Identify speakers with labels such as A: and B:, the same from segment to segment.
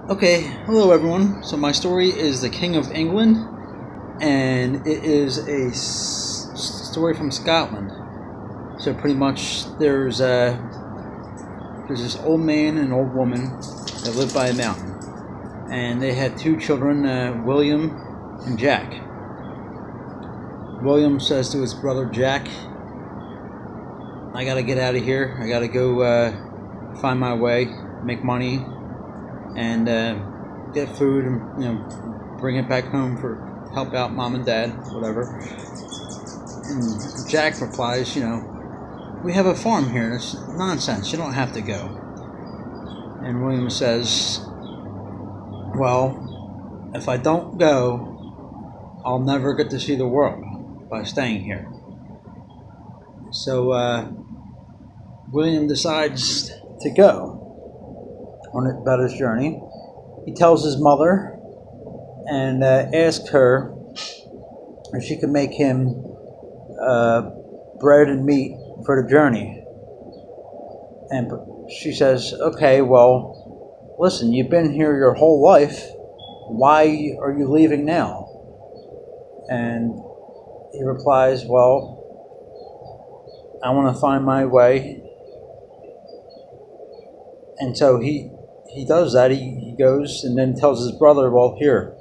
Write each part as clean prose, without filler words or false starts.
A: Okay, hello everyone. So my story is The King of England, and it is a story from Scotland. So pretty much there's this old man and an old woman that live by a mountain, and they had two children, William and Jack. William says to his brother Jack, "I gotta get out of here. I gotta go find my way, make money, and get food, and bring it back home for help out mom and dad, whatever." And Jack replies, "We have a farm here. It's nonsense. You don't have to go." And William says, "Well, if I don't go, I'll never get to see the world by staying here." So William decides to go about his journey. He tells his mother and asks her if she could make him bread and meat for the journey. And she says, "Okay, well, listen, you've been here your whole life. Why are you leaving now?" And he replies, "Well, I want to find my way." And so he does that. He goes and then tells his brother, "Well, here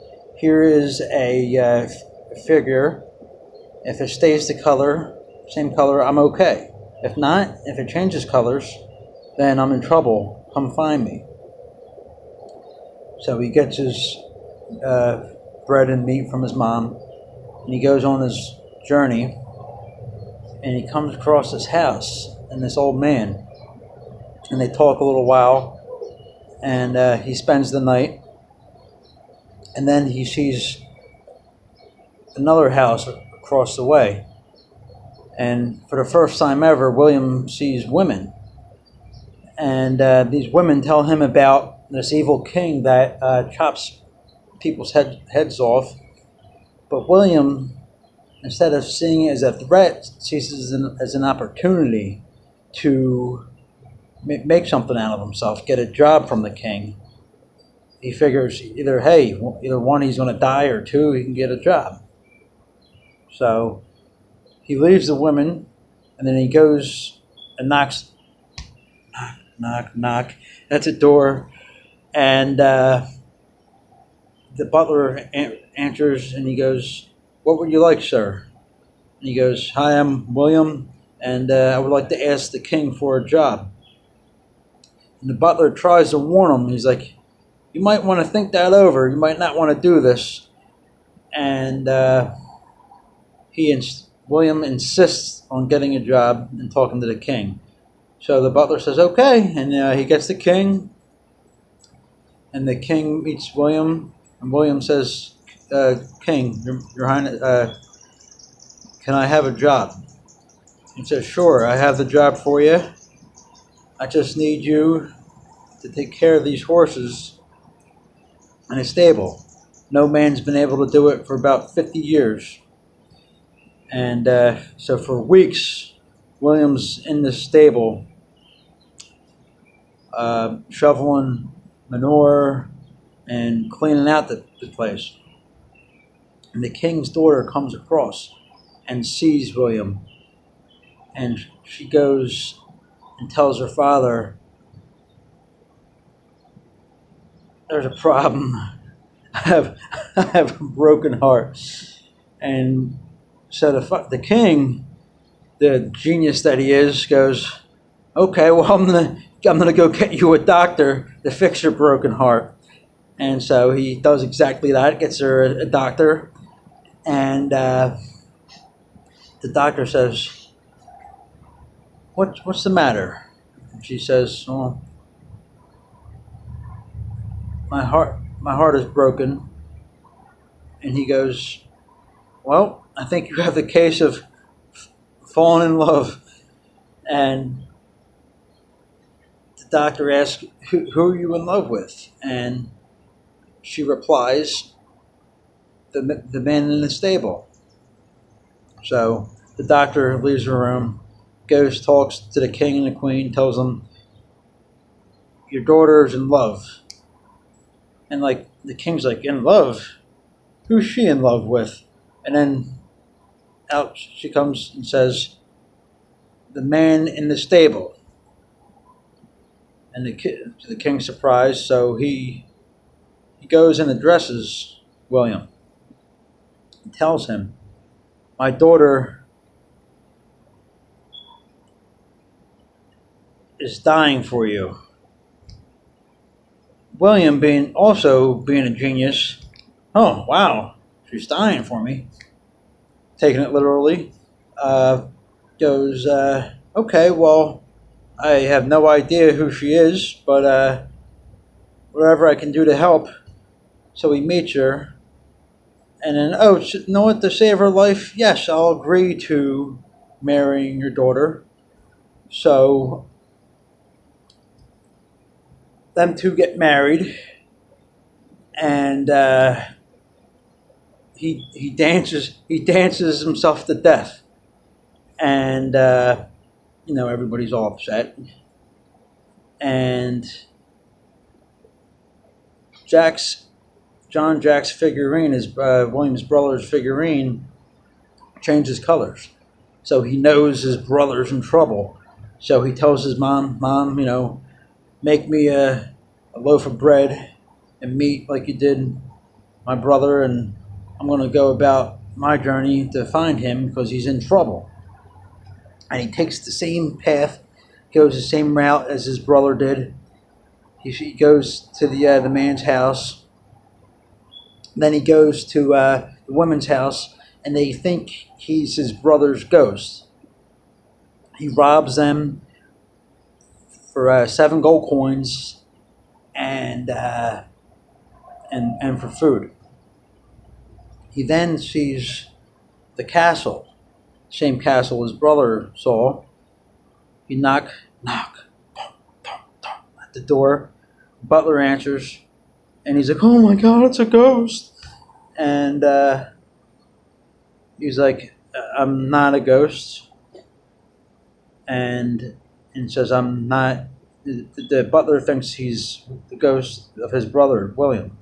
A: is a figure. If it stays the same color, I'm okay. If not, if it changes colors, then I'm in trouble. Come find me." So he gets his bread and meat from his mom, and he goes on his journey, and he comes across this house and this old man, and they talk a little while, and he spends the night, and then he sees another house across the way, and for the first time ever, William sees women, and these women tell him about this evil king that chops people's heads off. But William, instead of seeing it as a threat, sees it as an opportunity to make something out of himself, get a job from the king. He figures either one, he's going to die, or two, he can get a job. So he leaves the women, and then he goes and knocks, knock, at the door, and the butler answers, and he goes, "What would you like, sir?" And he goes, "Hi, I'm William, and I would like to ask the king for a job." And the butler tries to warn him. He's like, "You might want to think that over. You might not want to do this." And William insists on getting a job and talking to the king. So the butler says, "Okay," and he gets the king. And the king meets William, and William says, "King, your Highness, can I have a job?" He says, "Sure, I have the job for you. I just need you to take care of these horses in a stable. No man's been able to do it for about 50 years. And so for weeks, William's in this stable, shoveling manure and cleaning out the place. And the king's daughter comes across and sees William. And she goes and tells her father, "There's a problem. I have a broken heart." And so the king, the genius that he is, goes, "Okay, well, I'm gonna go get you a doctor to fix your broken heart." And so he does exactly that. Gets her a doctor, and the doctor says, "What's the matter?" And she says, "Oh, my heart is broken." And he goes, "Well, I think you have the case of falling in love." And the doctor asks, who are you in love with?" And she replies, the man in the stable. So the doctor leaves the room, goes, talks to the king and the queen, tells them, "Your daughter is in love." And like the king's like, in love? Who's she in love with? And then out she comes and says, the man in the stable. And the king's surprised, so he goes and addresses William and tells him, my daughter is dying for you. William, being a genius, oh wow, she's dying for me, taking it literally, goes, okay, well, I have no idea who she is, but whatever I can do to help. So he meets her, and then, oh, you know what, to save her life, yes, I'll agree to marrying your daughter. So them two get married, and he dances himself to death, and everybody's all upset, and John Jack's figurine, is William's brother's figurine, changes colors, so he knows his brother's in trouble. So he tells his mom, make me a loaf of bread and meat like you did my brother, and I'm going to go about my journey to find him because he's in trouble. And he takes the same path, goes the same route as his brother did. He goes to the man's house. Then he goes to the woman's house, and they think he's his brother's ghost. He robs them for 7 gold coins and for food. He then sees the castle, same castle his brother saw. He knock, at the door. Butler answers, and he's like, "Oh my God, it's a ghost!" And he's like, "I'm not a ghost," and says, "I'm not." The butler thinks he's the ghost of his brother, William.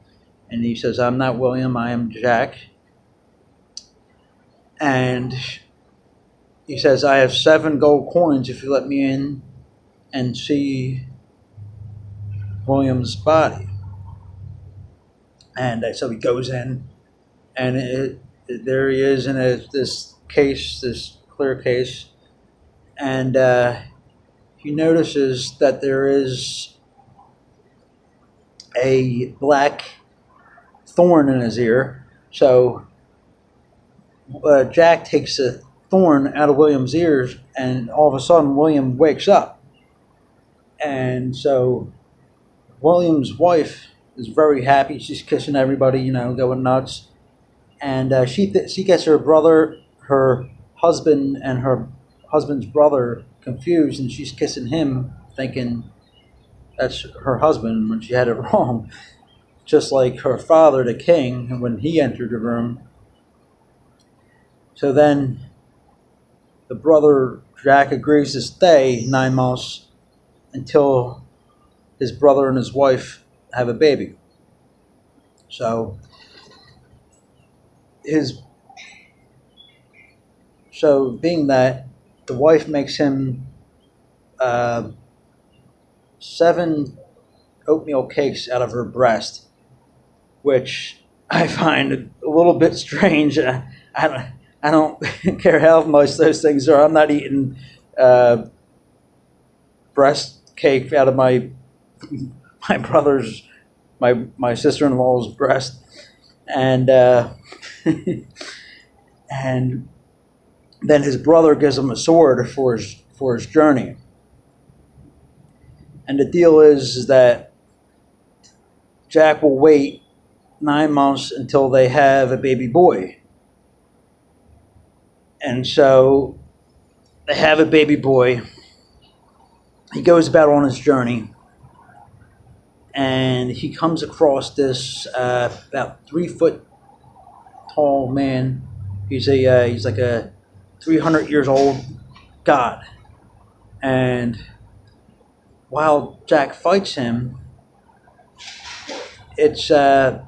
A: And he says, I'm not William, I am Jack. And he says, I have 7 gold coins if you let me in and see William's body. And so he goes in, and there he is in this clear case. And he notices that there is a black thorn in his ear. So Jack takes a thorn out of William's ears, and all of a sudden William wakes up. And so William's wife is very happy. She's kissing everybody, going nuts. And she gets her brother, her husband, and her husband's brother confused, and she's kissing him, thinking that's her husband when she had it wrong. Just like her father, the king, when he entered the room. So then the brother Jack agrees to stay 9 months until his brother and his wife have a baby. So being that the wife makes him 7 oatmeal cakes out of her breast, which I find a little bit strange. I don't care how much those things are. I'm not eating breast cake out of my brother's, my sister-in-law's breast, and and then his brother gives him a sword for his journey. And the deal is that Jack will wait 9 months until they have a baby boy. And so they have a baby boy. He goes about on his journey, and he comes across this about 3 foot tall man. He's like a 300 years old god. And while Jack fights him, it's the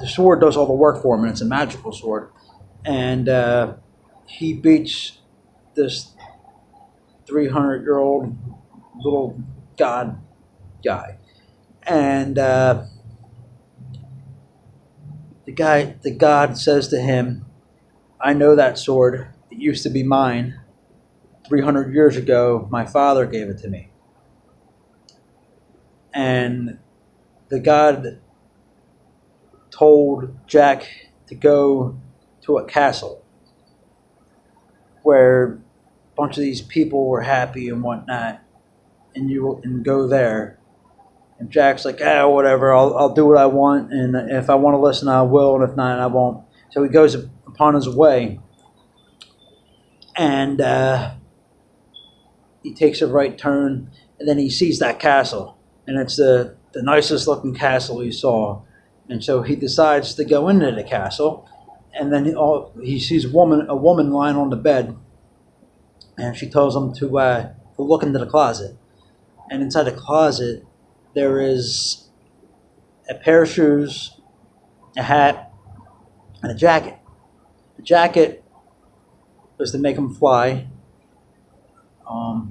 A: sword does all the work for him, and it's a magical sword. And he beats this 300-year-old little god guy, and the god says to him, "I know that sword. It used to be mine. 300 years ago, my father gave it to me." And the god told Jack to go to a castle where a bunch of these people were happy and whatnot, and go there. And Jack's like, whatever, I'll do what I want, and if I want to listen, I will, and if not, I won't. So he goes upon his way, and he takes a right turn, and then he sees that castle, and it's the nicest looking castle he saw. And so he decides to go into the castle, and then he sees a woman lying on the bed, and she tells him to look into the closet. And inside the closet, there is a pair of shoes, a hat, and a jacket. The jacket was to make him fly.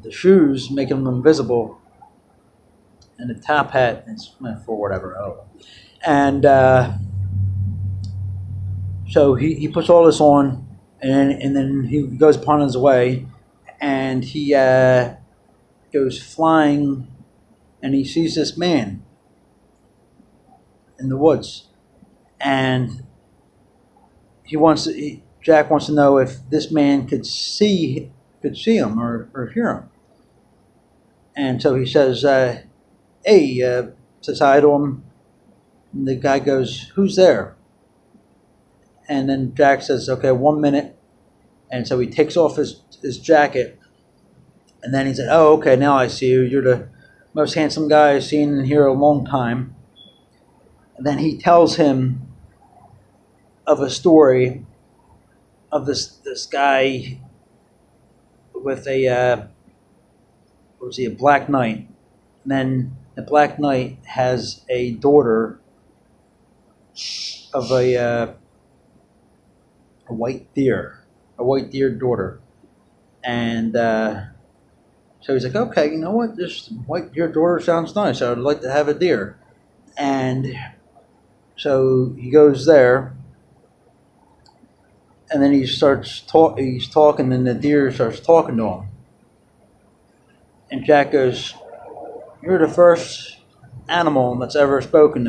A: The shoes make him invisible, and the top hat is for whatever. I don't know. And so he puts all this on, and then he goes upon his way, and he goes flying, and he sees this man in the woods, and Jack wants to know if this man could see him or hear him. And so he says, "Hey," says hi to him. And the guy goes, "Who's there?" And then Jack says, "Okay, 1 minute." And so he takes off his jacket. And then he said, "Oh, okay, now I see you. You're the most handsome guy I've seen in here a long time." And then he tells him of a story of this guy with a Black Knight. And then the Black Knight has a daughter of a white deer daughter. And so he's like, "Okay, you know what? This white deer daughter sounds nice. I would like to have a deer." And so he goes there, and then he's talking, and the deer starts talking to him. And Jack goes, "You're the first animal that's ever spoken to me."